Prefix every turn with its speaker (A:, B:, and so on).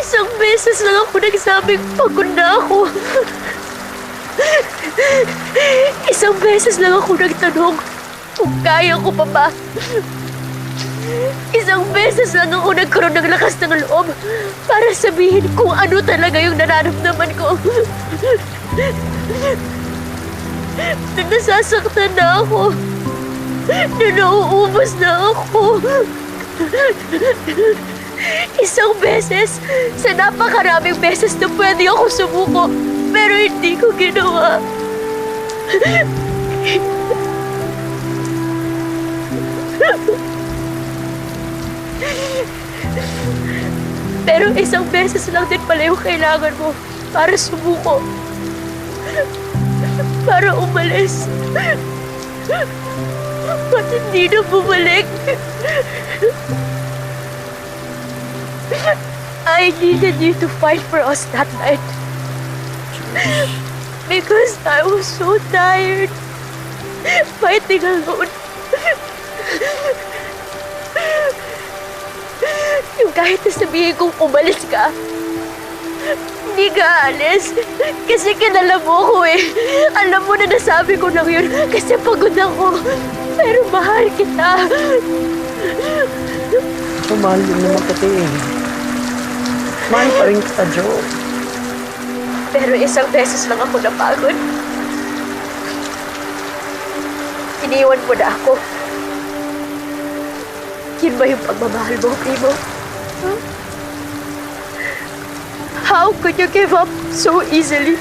A: Isang beses lang ako nagsabing pagod na ako. Isang beses lang ako nagtanong kung kaya ko pa ba. Isang beses lang ako nagkaroon ng lakas ng loob para sabihin kung ano talaga yung nararamdaman ko. Na nasasaktan na ako. Na nauubos na ako. Isang beses sa napakaraming beses na pwede ako sumuko, pero hindi ko ginawa. Pero isang beses lang din pala yung kailangan mo para sumuko. Para umalis. Ba't hindi na bumalik? I needed you to fight for us that night. Because I was so tired fighting alone. Yung kahit na sabihin kong umalis ka, hindi ka aalis. Kasi kilala mo ko eh. Alam mo na nasabi ko lang yun kasi pagod ako. Pero mahal kita.
B: Mahal din naman kita eh. Mahal pa rin kita, Jo.
A: Pero isang beses lang ako napagod. Iniwan mo na ako. Yun ba yung pagmamahal mo, Primo? Huh? How could you give up so easily?